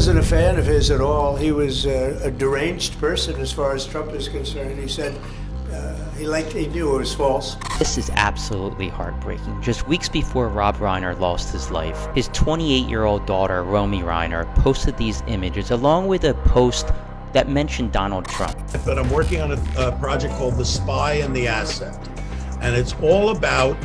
wasn't a fan of his at all. He was a deranged person as far as Trump is concerned. He said he knew it was false. This is absolutely heartbreaking. Just weeks before Rob Reiner lost his life, his 28-year-old daughter, Romy Reiner, posted these images along with a post that mentioned Donald Trump. But I'm working on a project called The Spy and the Asset. And it's all about,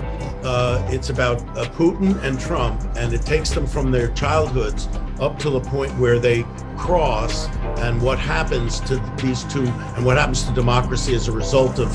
Putin and Trump, and it takes them from their childhoods up to the point where they cross, and what happens to these two, and what happens to democracy as a result of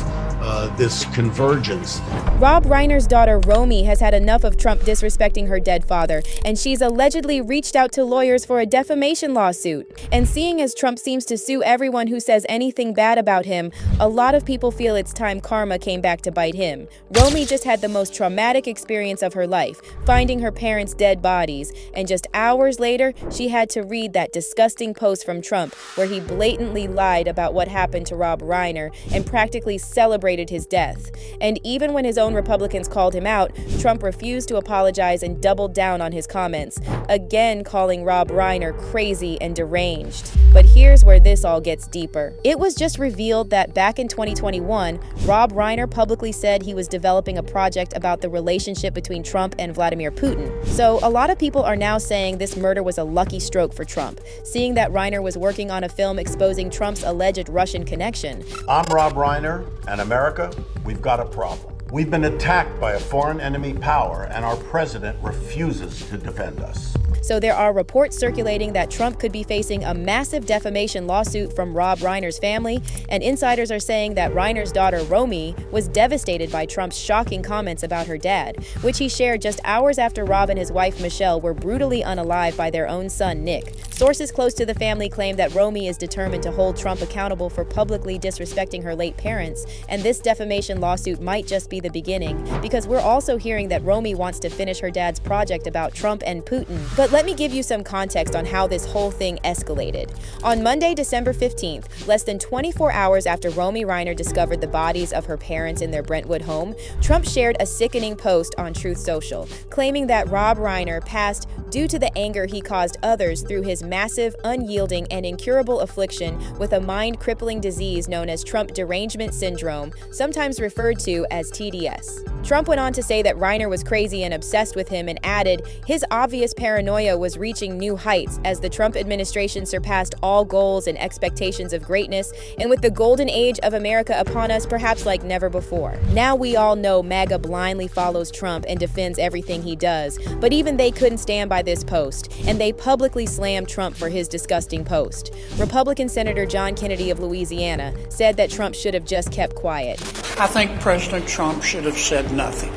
this convergence. Rob Reiner's daughter, Romy, has had enough of Trump disrespecting her dead father, and she's allegedly reached out to lawyers for a defamation lawsuit. And seeing as Trump seems to sue everyone who says anything bad about him, a lot of people feel it's time karma came back to bite him. Romy just had the most traumatic experience of her life, finding her parents' dead bodies, and just hours later, she had to read that disgusting post from Trump where he blatantly lied about what happened to Rob Reiner and practically celebrated his death. And even when his own Republicans called him out, Trump refused to apologize and doubled down on his comments, again calling Rob Reiner crazy and deranged. But here's where this all gets deeper. It was just revealed that back in 2021, Rob Reiner publicly said he was developing a project about the relationship between Trump and Vladimir Putin. So a lot of people are now saying this murder was a lucky stroke for Trump, seeing that Reiner was working on a film exposing Trump's alleged Russian connection. I'm Rob Reiner, and America, we've got a problem. We've been attacked by a foreign enemy power, and our president refuses to defend us. So there are reports circulating that Trump could be facing a massive defamation lawsuit from Rob Reiner's family, and insiders are saying that Reiner's daughter, Romy, was devastated by Trump's shocking comments about her dad, which he shared just hours after Rob and his wife, Michelle, were brutally unalived by their own son, Nick. Sources close to the family claim that Romy is determined to hold Trump accountable for publicly disrespecting her late parents, and this defamation lawsuit might just be the beginning, because we're also hearing that Romy wants to finish her dad's project about Trump and Putin. But let me give you some context on how this whole thing escalated. On Monday, December 15th, less than 24 hours after Romy Reiner discovered the bodies of her parents in their Brentwood home, Trump shared a sickening post on Truth Social, claiming that Rob Reiner passed due to the anger he caused others through his massive, unyielding, and incurable affliction with a mind-crippling disease known as Trump derangement syndrome, sometimes referred to as TDS. Trump went on to say that Reiner was crazy and obsessed with him, and added, his obvious paranoia was reaching new heights as the Trump administration surpassed all goals and expectations of greatness, and with the golden age of America upon us perhaps like never before. Now we all know MAGA blindly follows Trump and defends everything he does, but even they couldn't stand by this post, and they publicly slammed Trump for his disgusting post. Republican Senator John Kennedy of Louisiana said that Trump should have just kept quiet. I think President Trump should have said nothing.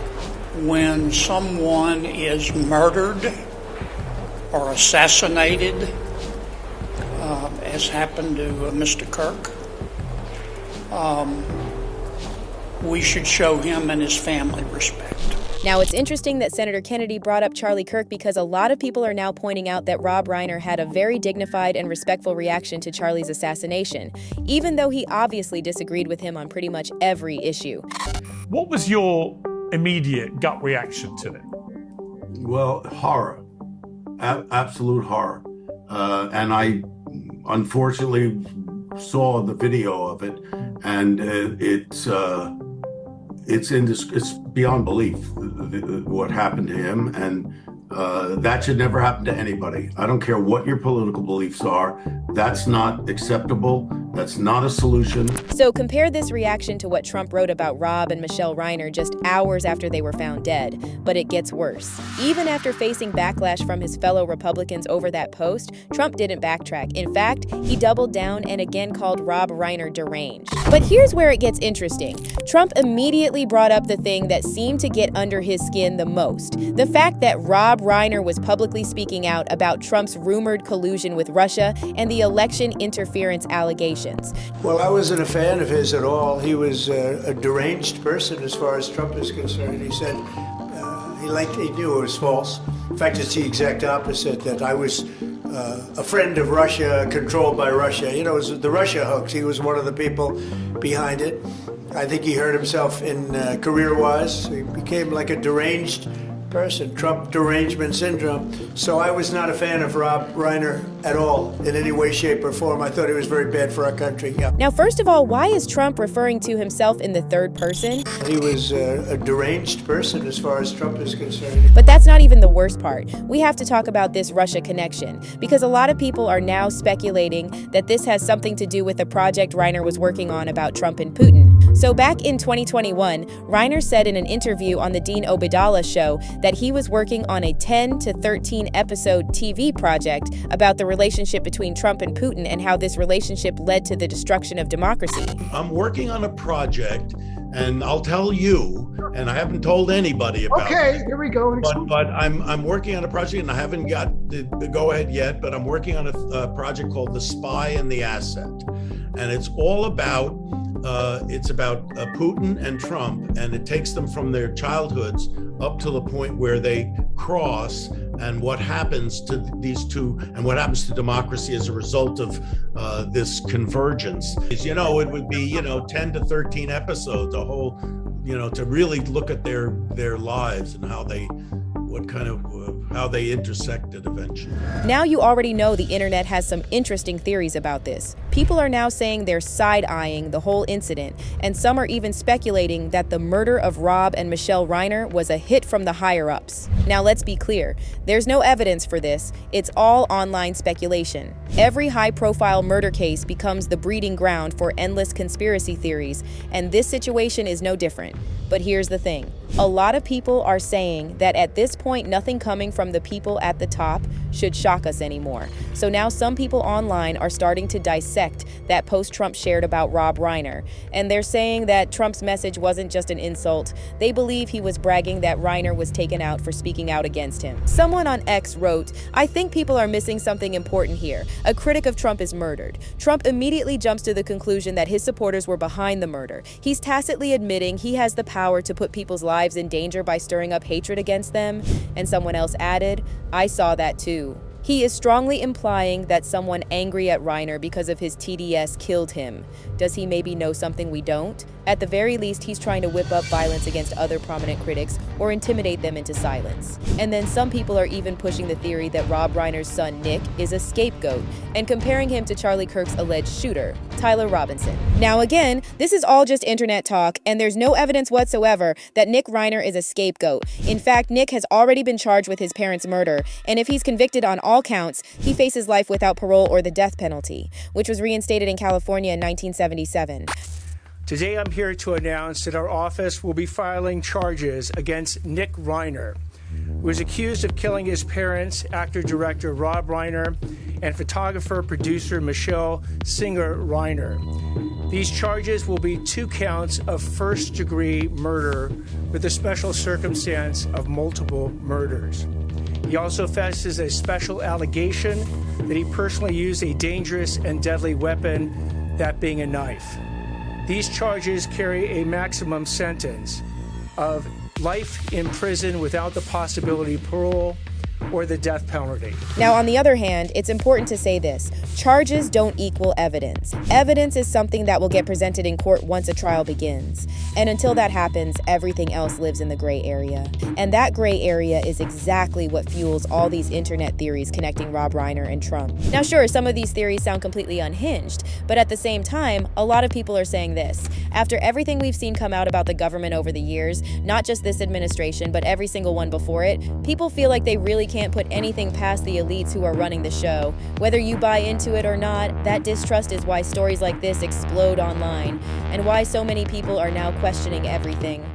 When someone is murdered or assassinated, as happened to Mr. Kirk, we should show him and his family respect. Now, it's interesting that Senator Kennedy brought up Charlie Kirk because a lot of people are now pointing out that Rob Reiner had a very dignified and respectful reaction to Charlie's assassination, even though he obviously disagreed with him on pretty much every issue. What was your immediate gut reaction to it? Well, horror. Absolute horror. And I unfortunately saw the video of it, and it's beyond belief what happened to him, and that should never happen to anybody. I don't care what your political beliefs are. That's not acceptable. That's not a solution. So compare this reaction to what Trump wrote about Rob and Michelle Reiner just hours after they were found dead. But it gets worse. Even after facing backlash from his fellow Republicans over that post, Trump didn't backtrack. In fact, he doubled down and again called Rob Reiner deranged. But here's where it gets interesting. Trump immediately brought up the thing that seemed to get under his skin the most. The fact that Rob Reiner was publicly speaking out about Trump's rumored collusion with Russia and the election interference allegations. Well, I wasn't a fan of his at all. He was a deranged person as far as Trump is concerned. He said he knew it was false. In fact, it's the exact opposite, that I was a friend of Russia, controlled by Russia. You know, it was the Russia hoax. He was one of the people behind it. I think he hurt himself in career-wise. He became like a deranged person, Trump derangement syndrome. So I was not a fan of Rob Reiner at all in any way, shape, or form. I thought he was very bad for our country. Yeah. Now, first of all, why is Trump referring to himself in the third person? He was a deranged person as far as Trump is concerned. But that's not even the worst part. We have to talk about this Russia connection, because a lot of people are now speculating that this has something to do with a project Reiner was working on about Trump and Putin. So back in 2021, Reiner said in an interview on the Dean Obeidallah show that he was working on a 10 to 13 episode TV project about the relationship between Trump and Putin and how this relationship led to the destruction of democracy. I'm working on a project, and I'll tell you, and I haven't told anybody about it. Okay, here we go. But I'm working on a project, and I haven't got the go-ahead yet, but I'm working on a project called The Spy and the Asset. And it's all about Putin and Trump, and it takes them from their childhoods up to the point where they cross, and what happens to these two, and what happens to democracy as a result of this convergence. You know, it would be 10 to 13 episodes, a whole, to really look at their lives and how they intersected eventually. Now you already know the internet has some interesting theories about this. People are now saying they're side-eyeing the whole incident, and some are even speculating that the murder of Rob and Michelle Reiner was a hit from the higher-ups. Now let's be clear, there's no evidence for this, it's all online speculation. Every high-profile murder case becomes the breeding ground for endless conspiracy theories, and this situation is no different. But here's the thing. A lot of people are saying that at this point, nothing coming from the people at the top should shock us anymore. So now some people online are starting to dissect that post Trump shared about Rob Reiner. And they're saying that Trump's message wasn't just an insult. They believe he was bragging that Reiner was taken out for speaking out against him. Someone on X wrote, "I think people are missing something important here. A critic of Trump is murdered. Trump immediately jumps to the conclusion that his supporters were behind the murder. He's tacitly admitting he has the power to put people's lives in danger by stirring up hatred against them." And someone else added, "I saw that too." He is strongly implying that someone angry at Reiner because of his TDS killed him. Does he maybe know something we don't? At the very least, he's trying to whip up violence against other prominent critics or intimidate them into silence. And then some people are even pushing the theory that Rob Reiner's son, Nick, is a scapegoat and comparing him to Charlie Kirk's alleged shooter, Tyler Robinson. Now again, this is all just internet talk, and there's no evidence whatsoever that Nick Reiner is a scapegoat. In fact, Nick has already been charged with his parents' murder, and if he's convicted on all counts, he faces life without parole or the death penalty, which was reinstated in California in 1977. Today I'm here to announce that our office will be filing charges against Nick Reiner, who is accused of killing his parents, actor-director Rob Reiner, and photographer-producer Michelle Singer Reiner. These charges will be 2 counts of first-degree murder with a special circumstance of multiple murders. He also faces a special allegation that he personally used a dangerous and deadly weapon, that being a knife. These charges carry a maximum sentence of life in prison without the possibility of parole or the death penalty. Now, on the other hand, it's important to say this. Charges don't equal evidence. Evidence is something that will get presented in court once a trial begins. And until that happens, everything else lives in the gray area. And that gray area is exactly what fuels all these internet theories connecting Rob Reiner and Trump. Now, sure, some of these theories sound completely unhinged, but at the same time, a lot of people are saying this. After everything we've seen come out about the government over the years, not just this administration, but every single one before it, people feel like they really can't put anything past the elites who are running the show. Whether you buy into it or not, that distrust is why stories like this explode online, and why so many people are now questioning everything.